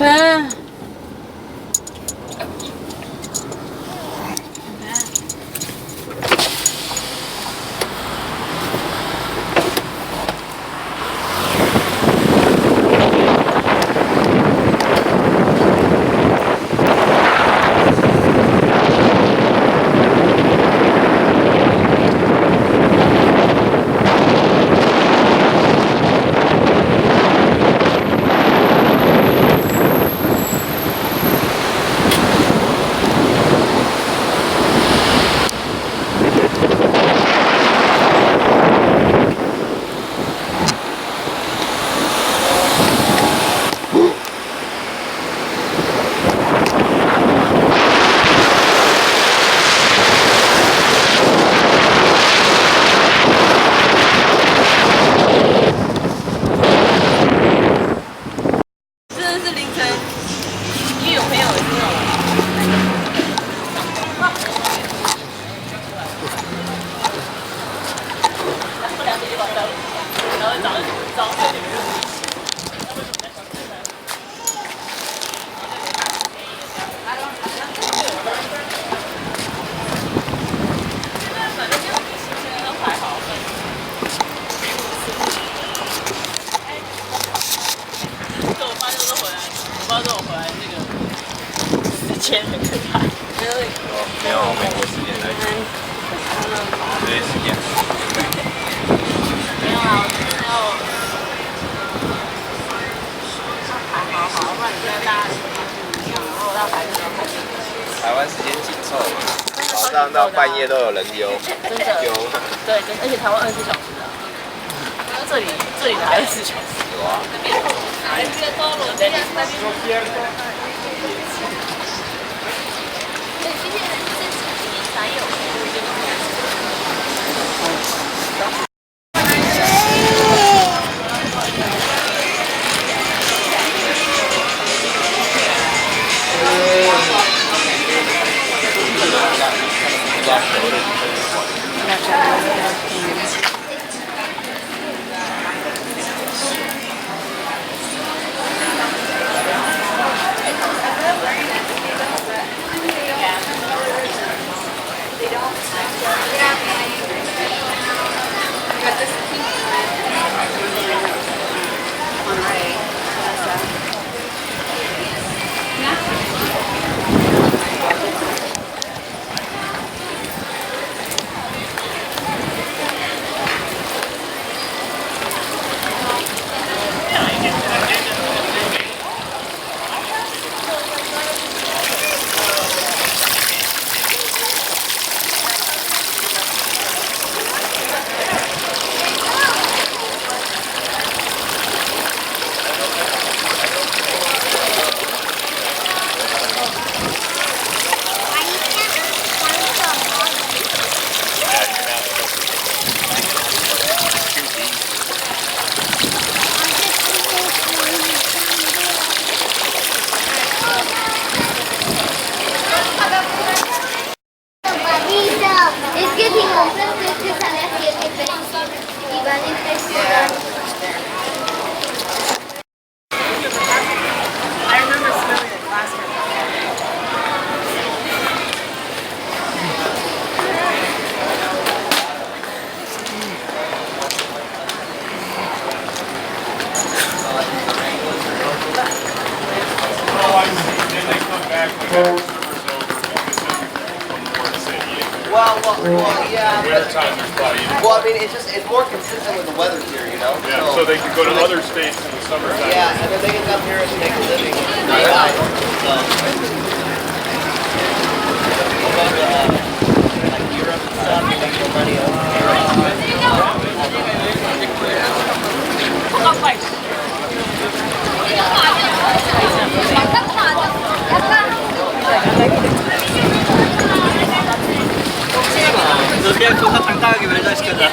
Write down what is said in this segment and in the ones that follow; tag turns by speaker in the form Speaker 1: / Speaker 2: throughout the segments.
Speaker 1: 아.
Speaker 2: 没有美国时间来讲，这些时间。没有啊，我只有还好，不然你现在大家不一样，如果到白天要看。台湾时间紧凑，早上到半夜都有人丢，
Speaker 1: 真的
Speaker 2: 丢。
Speaker 1: 对，而且台湾24小时的，这里的还24小时。
Speaker 2: 有啊。
Speaker 1: 才有。
Speaker 3: Yeah. Well, I mean, it's more consistent with the weather here, you know.
Speaker 4: Yeah. So they can go to other states in the summertime.
Speaker 3: Yeah, and then they can come here and make a living. So. We'll go to like Europe and stuff, and make more money over
Speaker 5: 그냥 조사 당당하게 외자시켜자.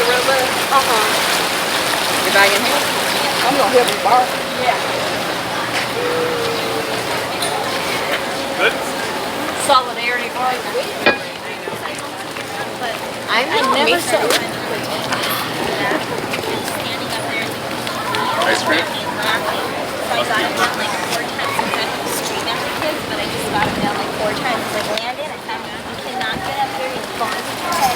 Speaker 1: the red letter? Your bag in here?
Speaker 6: I'm gonna help you borrow.
Speaker 1: Yeah.
Speaker 4: Good?
Speaker 1: Solidarity Park.
Speaker 6: I never saw it.
Speaker 2: Ice cream?
Speaker 7: So I got him down like 4 times since I have street member kids, but I just got him down like 4 times. Like Landon, I found you cannot get up there. He's bonking your head.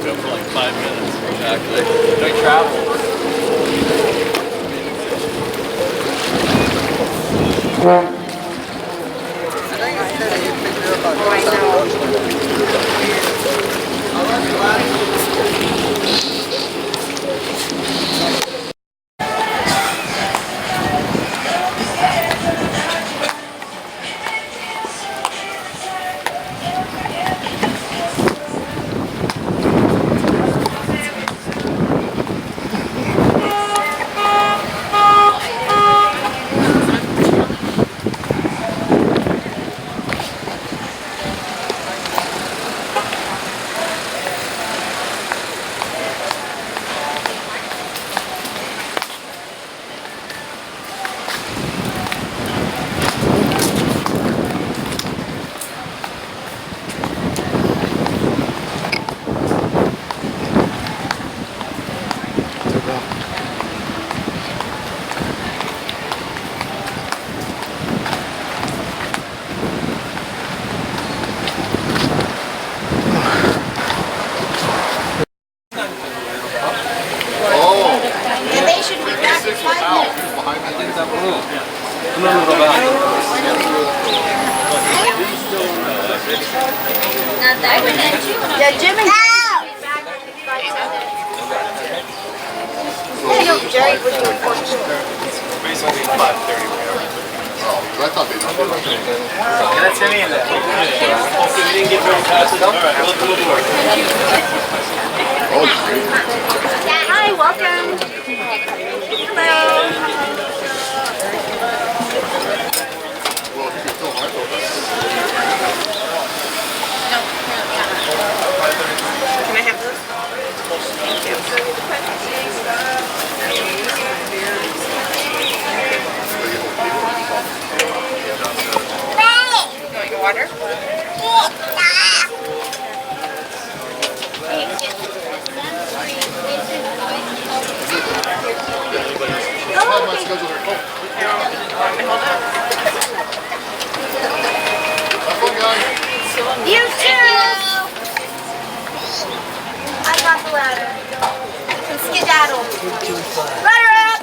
Speaker 3: Go for like 5 minutes. Exactly. No travel.
Speaker 7: And they should be back in 5 minutes. Not that one.
Speaker 6: Yeah, Jimmy. Jerry was doing
Speaker 4: Basically 5:30.
Speaker 2: I thought they did.
Speaker 3: That's any of that. We didn't get very fast enough. All right, we'll do it.
Speaker 2: Oh, great.
Speaker 7: Hi, welcome. Hello.
Speaker 2: Well, you can still hard over.
Speaker 1: Can I have those? Thank you. Want your water?
Speaker 2: Have my schedule there. Oh,
Speaker 1: Hold up.
Speaker 2: have fun, guys.
Speaker 7: You too. I got the ladder. And skedaddle. Ladder up.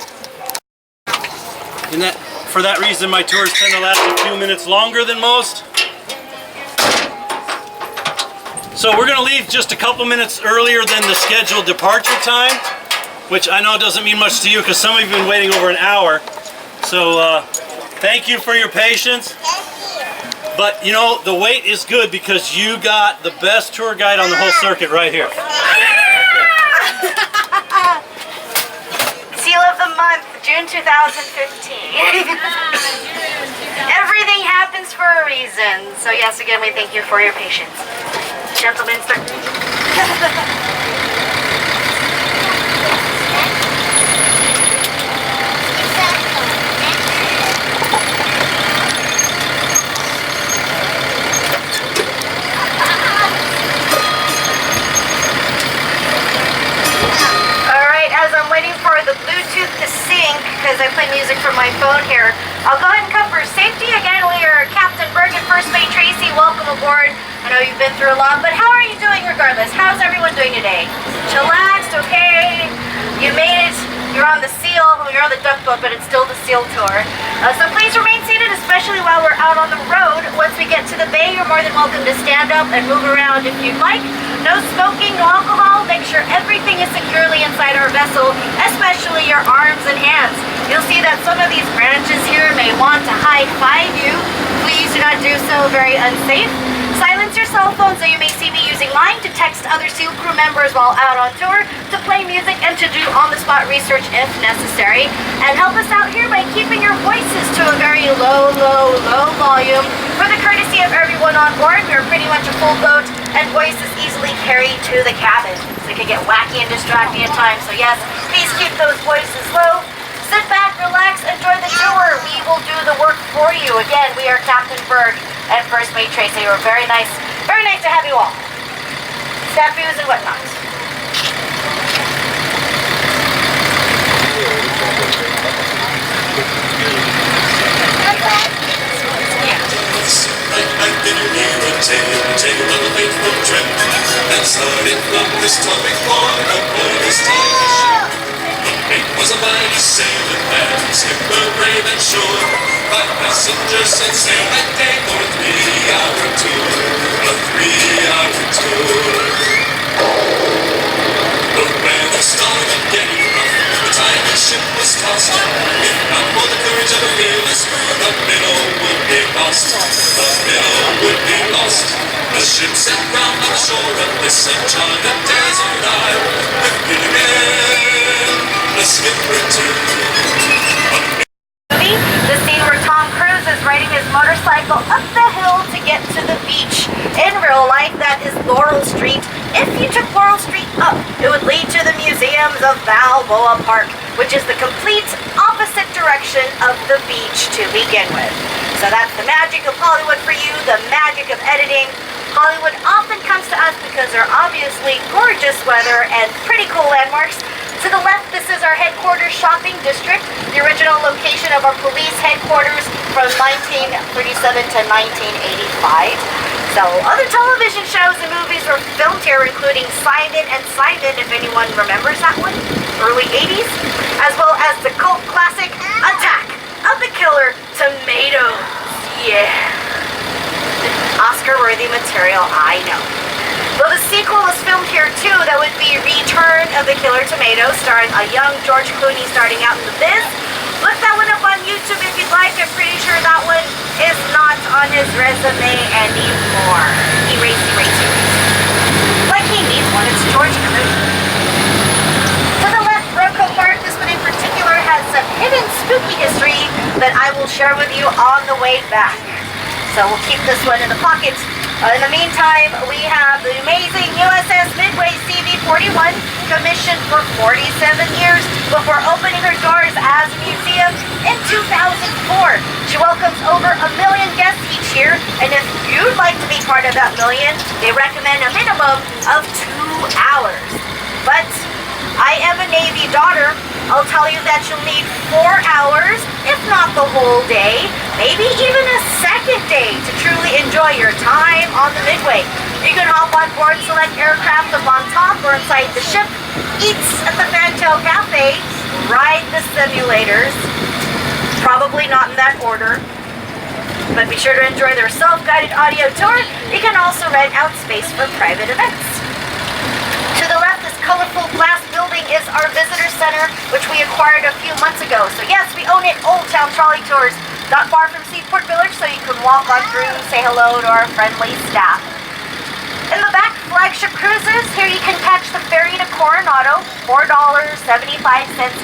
Speaker 5: And for that reason, my tours tend to last a few minutes longer than most. So we're going to leave just a couple minutes earlier than the scheduled departure time, which I know doesn't mean much to you because some of you have been waiting over an hour. So thank you for your patience. But you know, the wait is good because you got the best tour guide on the whole circuit right here.
Speaker 7: Seal of the month, June 2015. Everything happens for a reason. So yes, again, we thank you for your patience. Gentlemen, sir. Because I play music from my phone here. I'll go ahead and cover safety again. We are Captain Bergen, First Mate Tracy. Welcome aboard. And
Speaker 8: know you've been through a lot, but how are you doing regardless? How's everyone doing today? Chillaxed, okay? You made it. You're on the seal. Well, you're on the duck boat, but it's still the seal tour. So please remain seated, especially while we're out on the road. Once we get to the bay, you're more than welcome to stand up and move around if you'd like. No smoking, no alcohol. Make sure everything is securely inside our vessel, especially your arms and hands. You'll see that some of these branches here may want to high-five you. Please do not do so, very unsafe. Silence your cell phone so you may see me using mine to text other SEAL crew members while out on tour, to play music, and to do on-the-spot research if necessary. And help us out here by keeping your voices to a very low volume. For the courtesy of everyone on board, we are pretty much a full boat, and voice is easily carried to the cabin. So it can get wacky and distracting at times. So yes, please keep those voices low. Sit back, relax, enjoy the tour. We will do the work for you. Again, we are Captain Berg and First Mate Tracy. We're very nice to have you all. Statues and whatnot.
Speaker 9: Tale of a faithful trip that started from this topic point aboard this tiny ship. The mate was a mighty sailing man, skipper brave and sure. 5 passengers set sail that day for a 3-hour tour. A 3-hour tour. The weather started getting rough, the tiny ship was tossed. If not for the courage of the fearless crew, the minnow would be lost. The minnow would be lost. The ship set round on the shore of this enchanted desert isle. With Gilligan, the skipper too.
Speaker 8: The scene where Tom Cruise is riding his motorcycle up the hill to get to the beach. In real life, that is Laurel Street. If you took Laurel Street up, it would lead to the museums of Balboa Park, which is the complete opposite direction of the beach to begin with. So that's the magic of Hollywood for you, the magic of editing. Hollywood often comes to us because they're obviously gorgeous weather and pretty cool landmarks. To the left, this is our headquarters shopping district, the original location of our police headquarters from 1937 to 1985. So other television shows and movies were filmed here, including Simon and Simon, if anyone remembers that one, early 80s, as well as the cult classic Attack of the Killer Tomatoes. Yeah. Oscar-worthy material, I know. Well, the sequel was filmed here too. That would be Return of the Killer Tomatoes, starring a young George Clooney starting out in the biz. Look that one up on YouTube if you'd like. I'm pretty sure that one is not on his resume anymore. Erase. Like he needs one, it's George Clooney. To the left, Broco Park. This one in particular has some hidden spooky history that I will share with you on the way back. So we'll keep this one in the pocket. In the meantime, we have the amazing USS Midway CV-41, commissioned for 47 years before opening her doors as a museum in 2004. She welcomes over 1 million guests each year, and if you'd like to be part of that million, they recommend a minimum of 2 hours. But I am a Navy daughter. I'll tell you that you'll need 4 hours, if not the whole day, maybe even a second day to truly enjoy your time on the Midway. You can hop on board select aircraft up on top or inside the ship, eat at the Fantail Cafe, ride the simulators, probably not in that order, but be sure to enjoy their self-guided audio tour. You can also rent out space for private events. To the left, this colorful glass building is our visitor center, which we acquired a few months ago. So yes, we own it. Old Town Trolley Tours, not far from Seaport Village, so you can walk on through, say hello to our friendly staff. In the back, flagship cruises. Here you can catch the ferry to Coronado, $4.75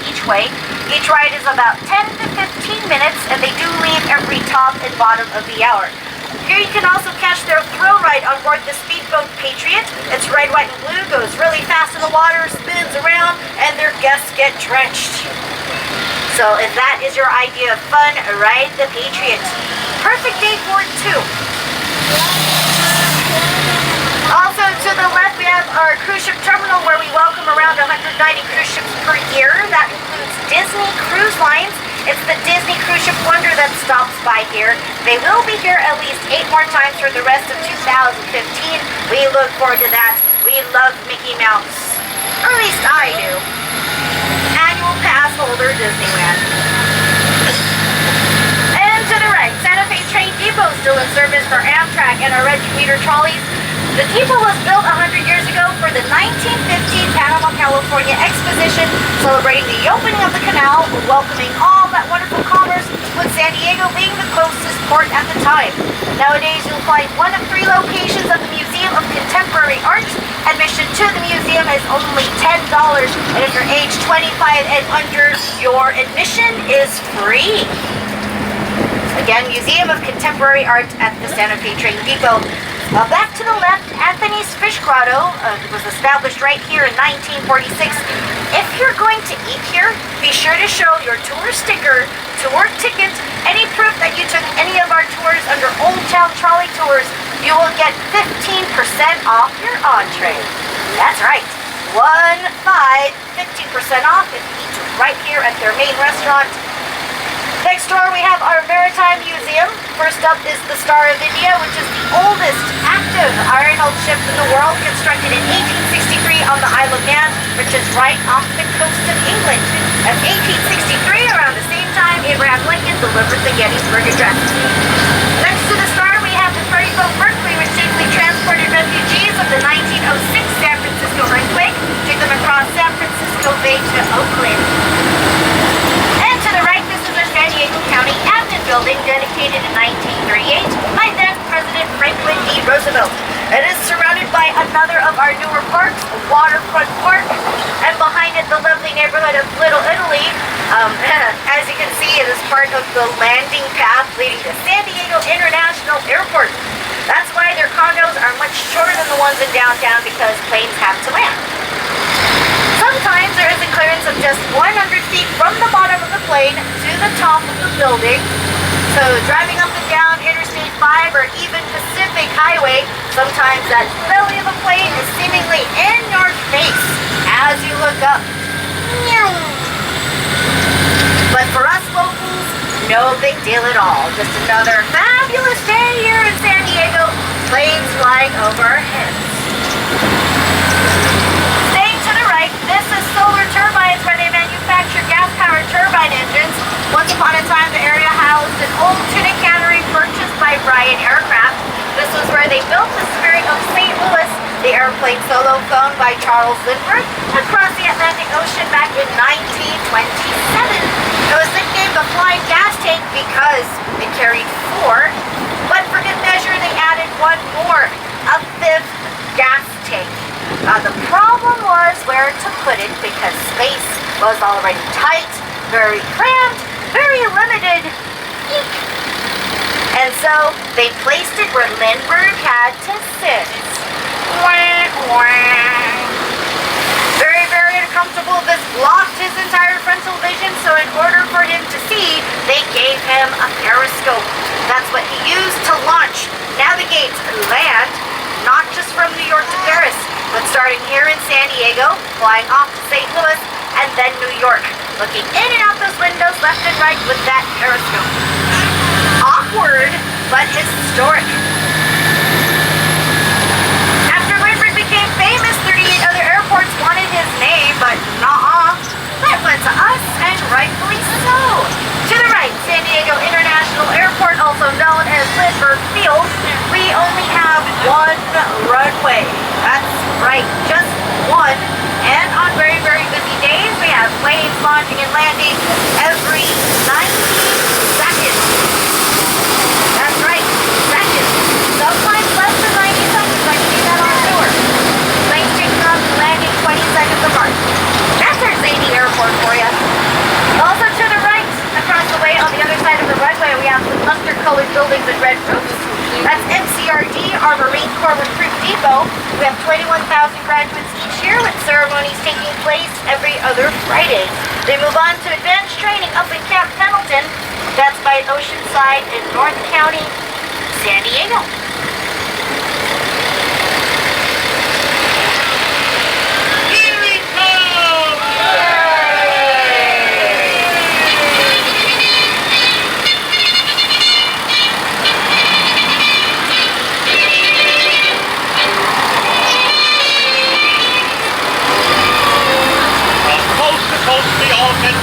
Speaker 8: each way. Each ride is about 10 to 15 minutes, and they do leave every top and bottom of the hour. Here you can also catch their thrill ride on board the speedboat Patriot. It's red, white, and blue, goes really fast in the water, spins around, and their guests get drenched. So if that is your idea of fun, ride the Patriot. Perfect day for it too. Also to the left, we have our cruise ship terminal where we welcome around 190 cruise ships per year. That includes Disney Cruise Lines. It's the Disney Cruise Ship Wonder that stops by here. They will be here at least 8 more times for the rest of 2015. We look forward to that. We love Mickey Mouse. Or at least I do. Annual pass holder, Disneyland. And to the right, Santa Fe Train Depot still in service for Amtrak and our red commuter trolleys. The depot was built 100 years ago for the 1915 Panama, California Exposition, celebrating the opening of the canal, welcoming all that wonderful commerce, with San Diego being the closest port at the time. Nowadays, you'll find one of 3 locations of the Museum of Contemporary Art. Admission to the museum is only $10, and if you're age 25 and under, your admission is free. Again, Museum of Contemporary Art at the Santa Fe Train Depot. Back to the left, Anthony's Fish Grotto was established right here in 1946. If you're going to eat here, be sure to show your tour sticker, tour ticket, any proof that you took any of our tours under Old Town Trolley Tours. You will get 15% off your entree. That's right, 15% off if you eat right here at their main restaurant. Next door we have our Maritime Museum. First up is the Star of India, which is the oldest active iron-hulled ship in the world, constructed in 1863 on the Isle of Man, which is right off the coast of England. In 1863, around the same time, Abraham Lincoln delivered the Gettysburg Address. Next to the Star, we have the ferry boat Berkeley, which safely transported refugees of the 1906 San Francisco earthquake, took them across San Francisco Bay to Oakland. And to the right, this is the San Diego County Admin Building, dedicated in 1938 by then President Franklin D. Roosevelt. It is surrounded by another of our newer parks, Waterfront Park, and behind it the lovely neighborhood of Little Italy. As you can see, it is part of the landing path leading to San Diego International Airport. That's why their condos are much shorter than the ones in downtown, because planes have to land. Sometimes there is a clearance of just 100 feet from the bottom of the plane to the top of the building. So driving up and down Interstate 5 or even Pacific Highway, sometimes that belly of a plane is seemingly in your face as you look up. But for us locals, no big deal at all. Just another fabulous day here in San Diego, planes flying over our heads. This is Solar Turbines, where they manufacture gas-powered turbine engines. Once upon a time, the area housed an old tuna cannery purchased by Bryan Aircraft. This was where they built the Spirit of St. Louis, the airplane solo flown by Charles Lindbergh across the Atlantic Ocean back in 1927. It was nicknamed the Flying Gas Tank because it carried 4, but for good measure, they added one more, a 5th gas tank. The problem was where to put it, because space was already tight, very cramped, very limited. Eek. And so they placed it where Lindbergh had to sit. Very, very uncomfortable. This blocked his entire frontal vision, so in order for him to see, they gave him a periscope. That's what he used to launch, navigate, land, not just from New York to Paris, but starting here in San Diego, flying off to St. Louis, and then New York, looking in and out those windows left and right with that periscope. Awkward, but historic. After Lindbergh became famous, 38 other airports wanted his name, but nah, that went to us, and rightfully so. To the right, San Diego International Airport, also known as Lindbergh Field. We only have one runway. That's right, just one. And on very, very busy days, we have planes launching and landing every 90 seconds. That's right, seconds. Sometimes less than 90 seconds, like you see that on tour. Planes taking off and landing 20 seconds apart. That's our Zany Airport for you. Also to the right, across the way on the other side of the runway, we have some mustard-colored buildings and red roofs. That's MCRD, our Marine Corps Recruit Depot. We have 21,000 graduates each year, with ceremonies taking place every other Friday. They move on to advanced training up in Camp Pendleton. That's by Oceanside in North County, San Diego.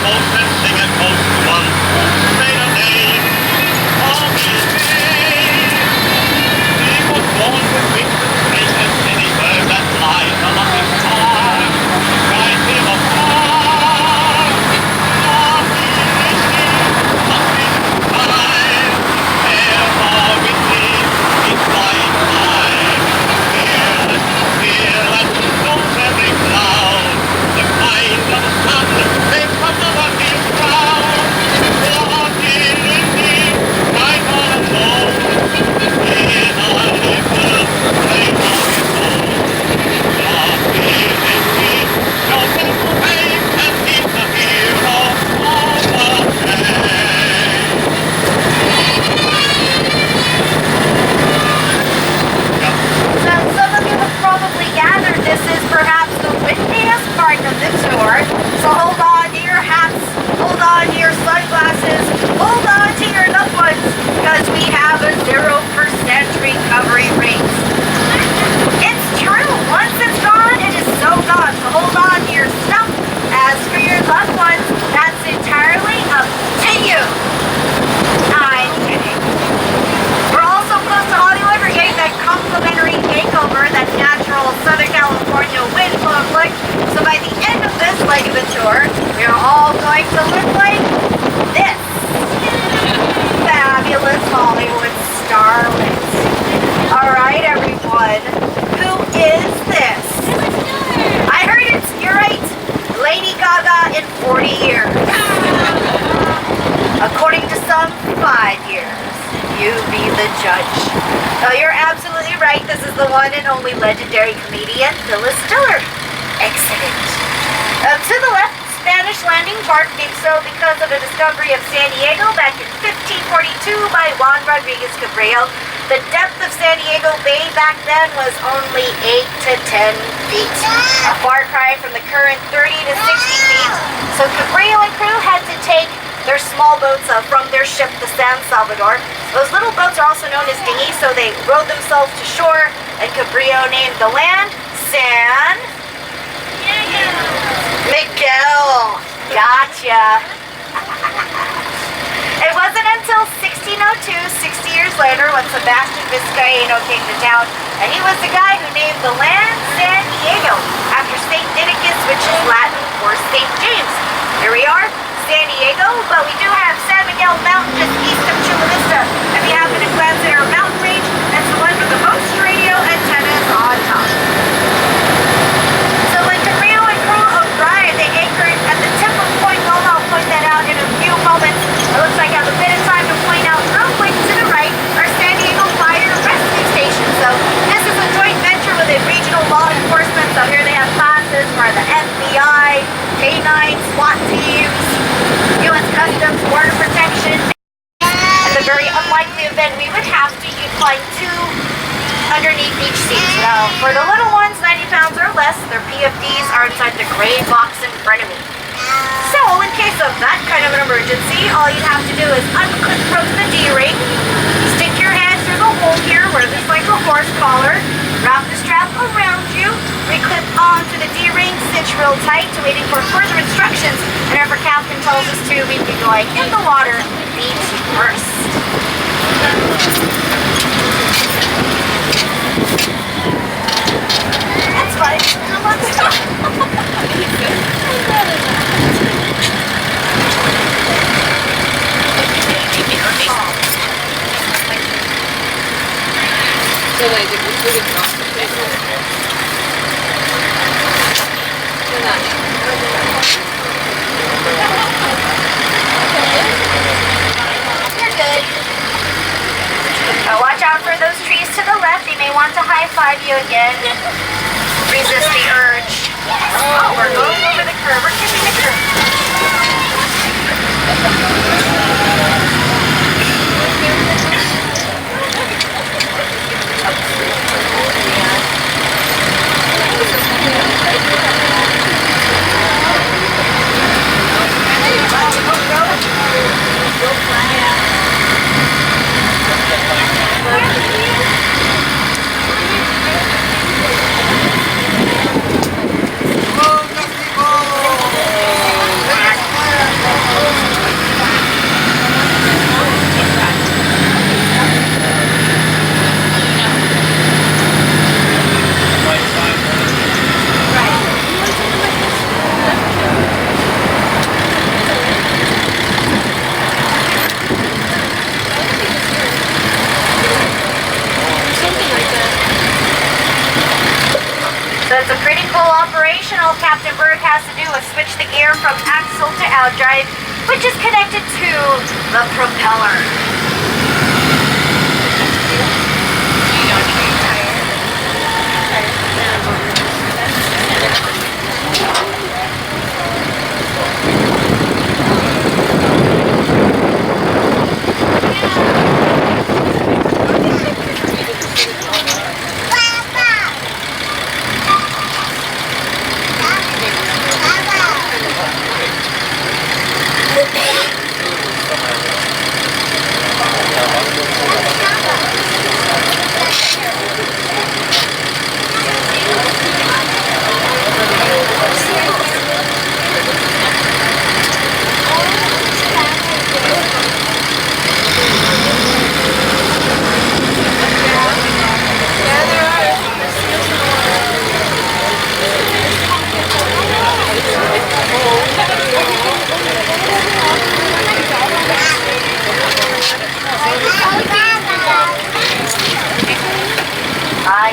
Speaker 9: coast and sing a toast to one who made a name for his name. He was born with wings and strength, and any bird that flies along his star guides him afar. For he is nothing fine, therefore with him it's flying high. Fearless, knows every cloud, the kind of sun they come over his brow. For he is right all alone, in a little place of his own. For he is no simple fame, and he's the hero of the day.
Speaker 8: So some of you have probably gathered this is perhaps the windiest part of the tour. So hold on to your hats, hold on to your sunglasses, hold on to your loved ones, because we have a 0% recovery rate. It's true, once it's gone, it is so gone. So hold on to your stuff. As for your loved ones, that's entirely up to you. I'm kidding. We're also close to Hollywood. We're getting that complimentary makeover, that natural Southern California wind blown look. So by the end of this leg of the tour, we're all going to look like this. Fabulous Hollywood starlets. Alright everyone, who is this? I heard it, you're right. Lady Gaga in 40 years. According to some, 5 years. You be the judge. Oh, you're absolutely right. This is the one and only legendary comedian, Phyllis Diller. Excellent. To the left, Spanish landing bark named so because of the discovery of San Diego back in 1542 by Juan Rodriguez Cabrillo. The depth of San Diego Bay back then was only 8 to 10 feet. A far cry from the current 30 to 60 feet. So Cabrillo and crew had to take their small boats from their ship, the San Salvador. Those little boats are also known as dinghies, so they rowed themselves to shore, and Cabrillo named the land San Miguel. Gotcha. It wasn't until 1602, 60 years later, when Sebastian Vizcaíno came to town, and he was the guy who named the land San Diego, after St. Didicus, which is Latin for St. James. Here we are, San Diego, but we do have San Miguel Mountain just east of Chula Vista. If you happen to glance at our mountain range, that's the one with the most radio antennas on top. So when Cabrillo and crew arrived, they anchored at the tip of Point Loma. I'll point that out in a few moments. It looks like I have a bit of time to point out real quick to the right our San Diego Fire Rescue Station. So this is a joint venture with a regional law enforcement. So here they have classes for the FBI, K9, SWAT teams, U.S. Customs, Border Protection. In the very unlikely event we would have to, you'd find 2 underneath each seat. Now, for the little ones, 90 pounds or less, their PFDs are inside the gray box in front of me. So, in case of that kind of an emergency, all you'd have to do is unclip from the D-ring, stick your hand through the hole here where there's like a horse collar, wrap the strap around you, reclip onto the D-ring, cinch real tight, waiting for further instructions. And if our captain tells us to, we'd be going in the water feet first. That's fine. Come on, stop. You're good. Watch out for those trees to the left. They may want to high-five you again. Resist the urge. Oh, we're going over the curve. We're kissing the curve. So it's a pretty cool operation. All Captain Berg has to do is switch the gear from axle to outdrive, which is connected to the propeller.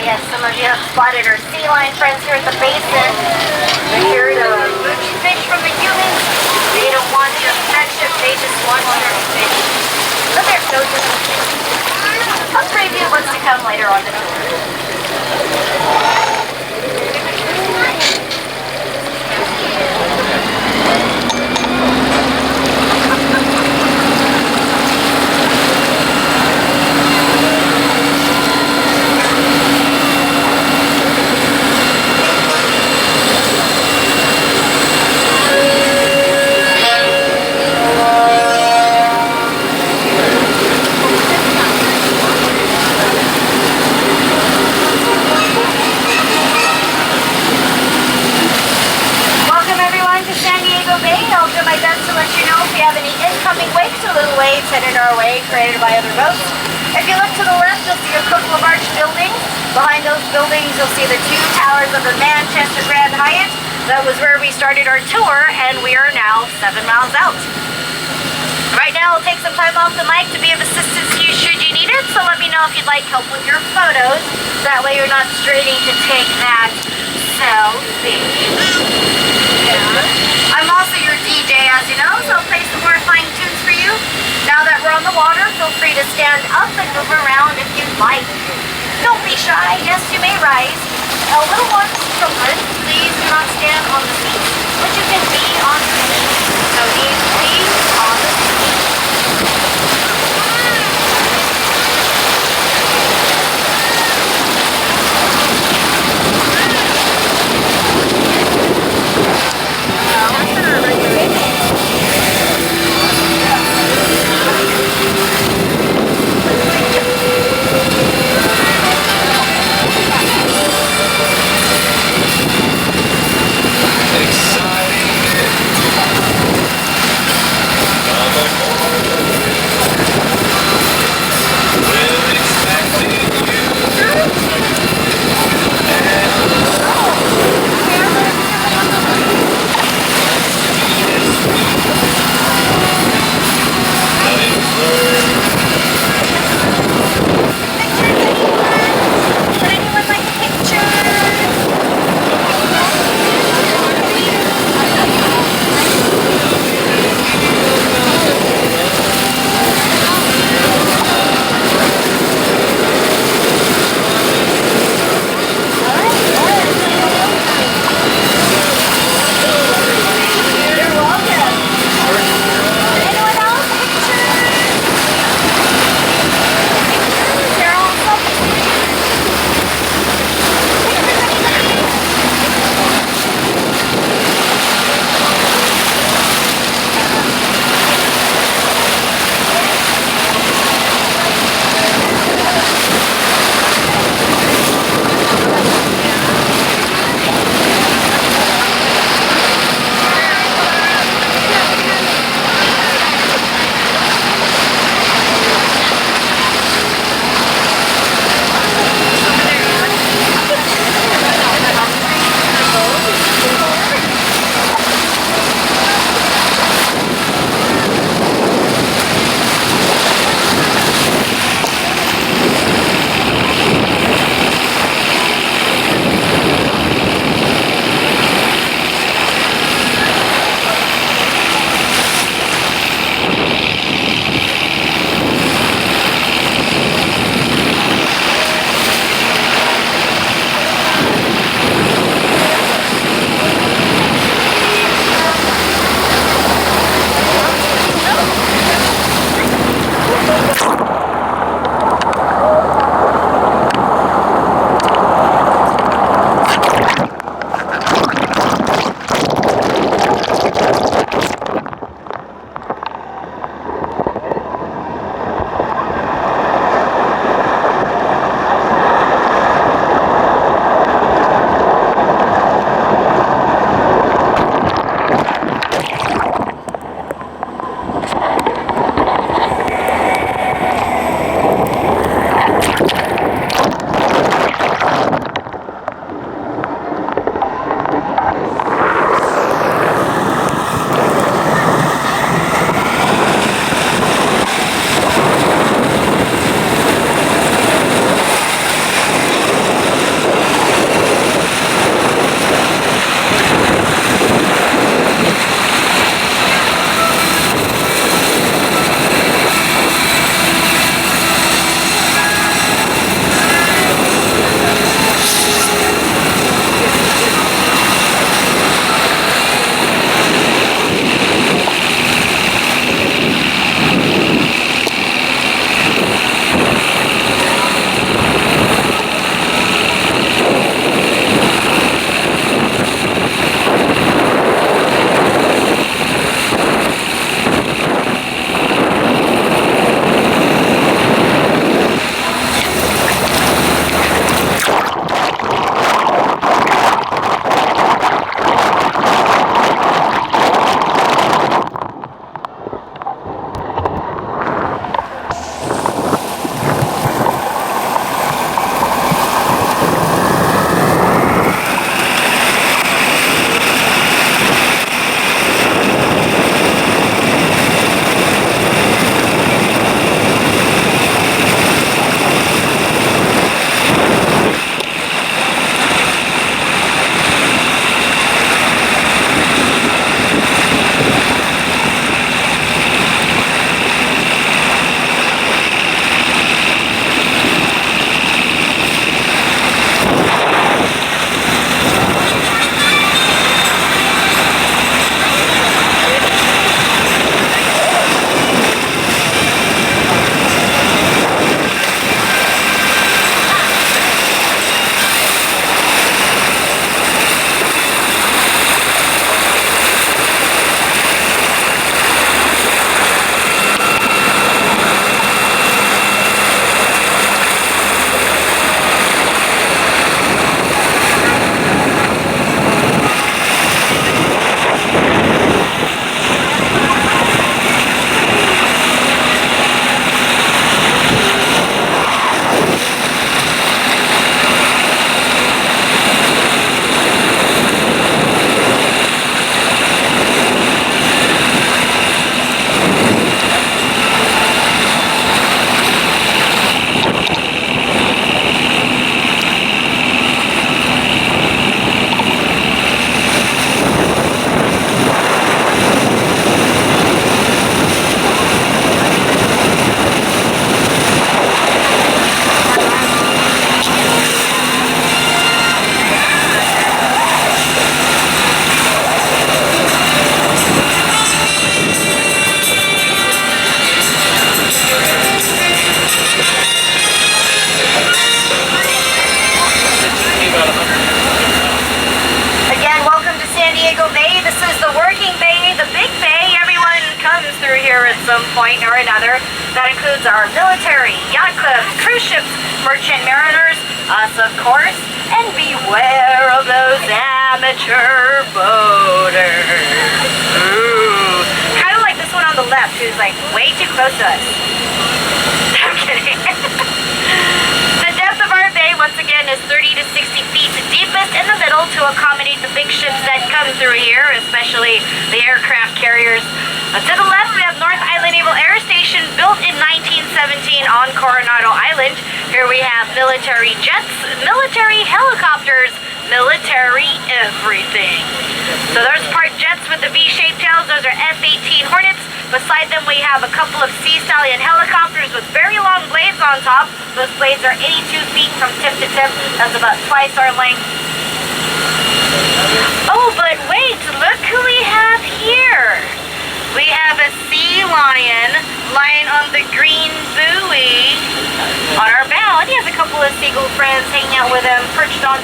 Speaker 8: Yes, some of you have spotted our sea lion friends here at the basin. They're here to mooch fish from the humans. They don't want your friendship, they just want your fish. But there's no difference. I'll preview what's to come later on the tour. Headed our way, created by other boats. If you look to the left, you'll see a couple of arched buildings. Behind those buildings, you'll see the two towers of the Manchester Grand Hyatt. That was where we started our tour, and we are now 7 miles out. Right now, I'll take some time off the mic to be of assistance to you should you need it, so let me know if you'd like help with your photos. That way you're not straining to take that selfie. Yeah. I'm also your DJ, as you know, so I'll play some more fine tunes for you. Now that we're on the water, feel free to stand up and move around if you'd like. Don't be shy. Yes, you may rise. Little ones, children, please do not stand on the seat, but you can be on the seat. So knees, please, on the seat. point or another. That includes our military, yacht clubs, cruise ships, merchant mariners, us of course, and beware of those amateur boaters. Ooh. Kind of like this one on the left who's like way too close to us. I'm kidding. The depth of our bay, once again, is 30 to 60 feet, deepest in the middle to accommodate the big ships that come through here, especially the aircraft carriers. To the left, we have North Island Naval Air Station, built in 1917 on Coronado Island. Here we have military jets, military helicopters, military everything. So there's part jets with the V-shaped tails. Those are F-18 Hornets. Beside them, we have a couple of Sea Stallion helicopters with very long blades on top. Those blades are 82 feet from tip to tip. That's about twice our length. Oh, but wait, look who we have here. We have a sea lion lying on the green buoy on our bow. And he has a couple of seagull friends hanging out with him, perched on.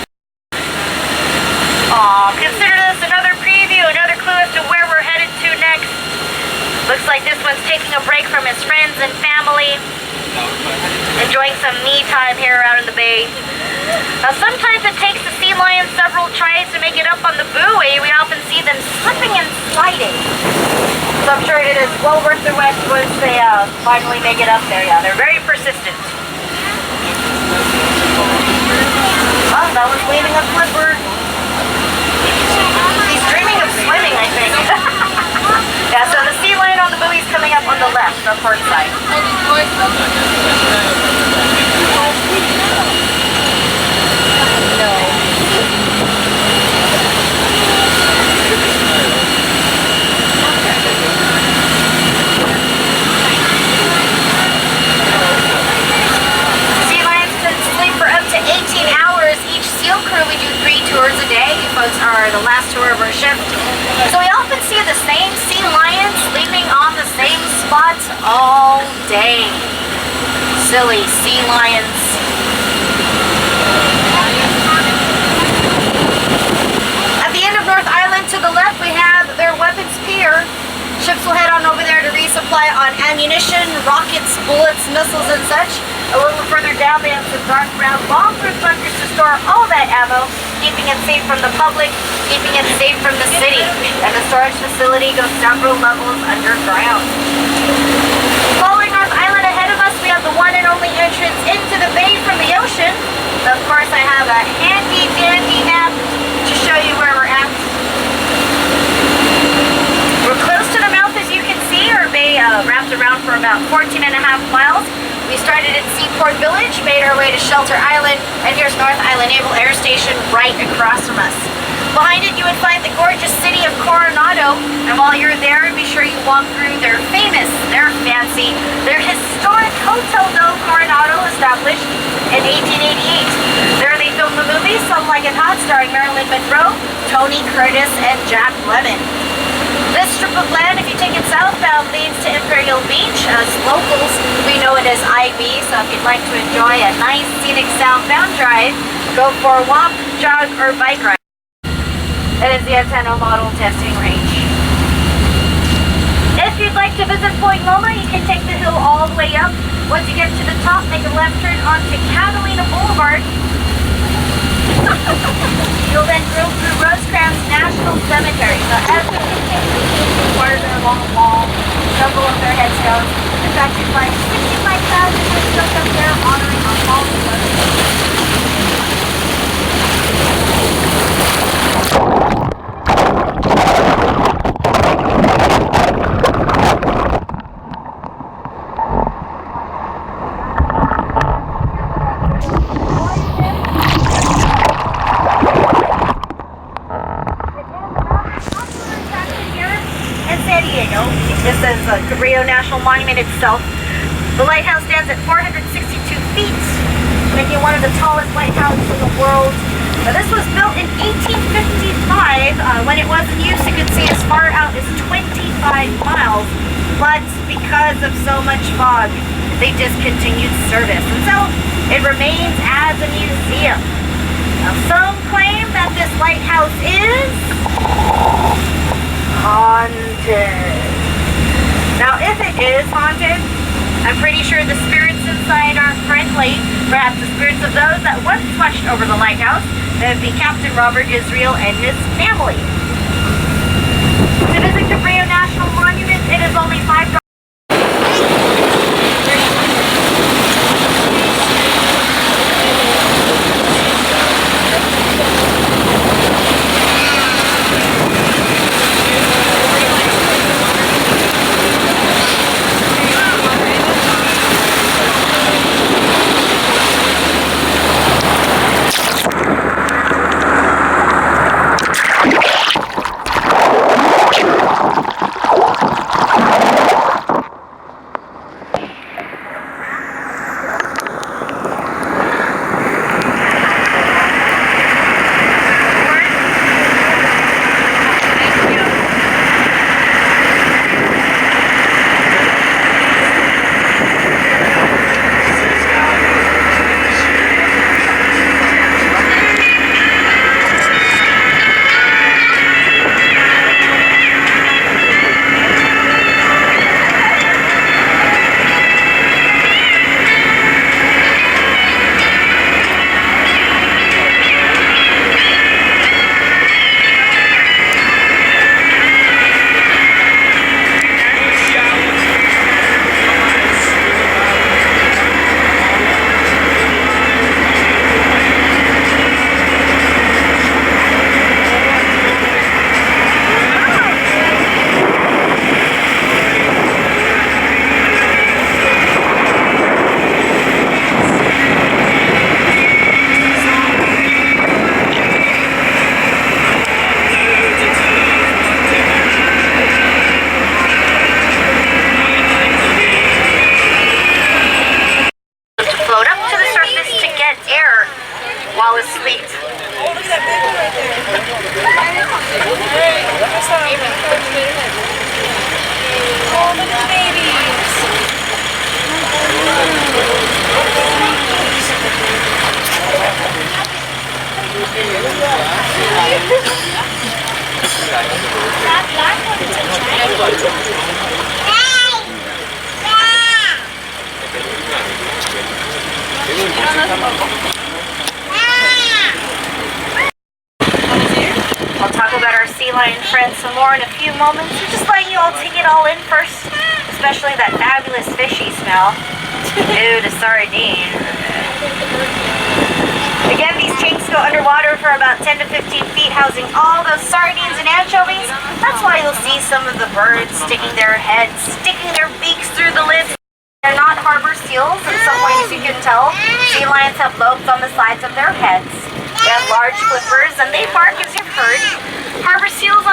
Speaker 8: Aw, consider this another preview, another clue as to where we're headed to next. Looks like this one's taking a break from his friends and family, enjoying some me time here out in the bay. Now sometimes it takes the sea lion several tries to make it up on the buoy. We often see them slipping and sliding. So I'm sure it is well worth the wait once they finally make it up there. Yeah, they're very persistent. Oh, that one's waving a flipper. He's dreaming of swimming, I think. Yeah, so the sea lion on the buoy is coming up on the left, the port side. Sea lions can sleep for up to 18 hours. Each SEAL crew, we do 3 tours a day. You folks are the last tour of our shift. So we often see the same sea lion sleeping on the same spots all day. Silly sea lions. At the end of North Island to the left, we have their weapons pier. Ships will head on over there to resupply on ammunition, rockets, bullets, missiles, and such. A little further down, they have some dark brown bomb-proof bunkers to store all that ammo, keeping it safe from the public, keeping it safe from the city. And the storage facility goes several levels underground. Following North Island ahead of us, we have the one and only entrance into the bay from the ocean. Of course, I have a handy-dandy map to show you where we're at. We're close to the mouth, as you can see. Our bay wraps around for about 14.5 miles. We started at Seaport Village, made our way to Shelter Island, and here's North Island Naval Air Station right across from us. Behind it, you would find the gorgeous city of Coronado, and while you're there, be sure you walk through their famous, their fancy, their historic Hotel del Coronado, established in 1888. There they filmed the movie Some Like It Hot, starring Marilyn Monroe, Tony Curtis, and Jack Lemmon. This strip of land, if you take it southbound, leads to Imperial Beach. As locals, we know it as IB, so if you'd like to enjoy a nice scenic southbound drive, go for a walk, jog, or bike ride. It is the antenna model testing range. If you'd like to visit Point Loma, you can take the hill all the way up. Once you get to the top, make a left turn onto Catalina Boulevard. You'll then drill through Rosecrans National Cemetery. So as you continue, part of their long wall, several of their headstones. In fact, you find 65,000 headstones up there honoring our fallen brothers. This is the Rio National Monument itself. The lighthouse stands at 462 feet, making it one of the tallest lighthouses in the world. Now, this was built in 1855. When it was in use, you could see as far out as 25 miles, but because of so much fog, they discontinued service. And so it remains as a museum. Now, some claim that this lighthouse is haunted. Now, if it is haunted, I'm pretty sure the spirits inside are friendly. Perhaps the spirits of those that once watched over the lighthouse. That would be Captain Robert Israel and his family. To visit Cabrillo National Monument, it is only $5. While asleep.
Speaker 7: Oh, look at that big one right there. Oh, look at the babies. That black one is
Speaker 8: I'll talk about our sea lion friends some more in a few moments. So just letting you all take it all in first, especially that fabulous fishy smell. Ew, the sardine. Again, these tanks go underwater for about 10 to 15 feet, housing all those sardines and anchovies. That's why you'll see some of the birds sticking their heads, sticking their beaks through the lids. They're not harbor seals. In some ways you can tell. Sea lions have lobes on the sides of their heads. They have large flippers and they bark as you've heard. Harbor seals on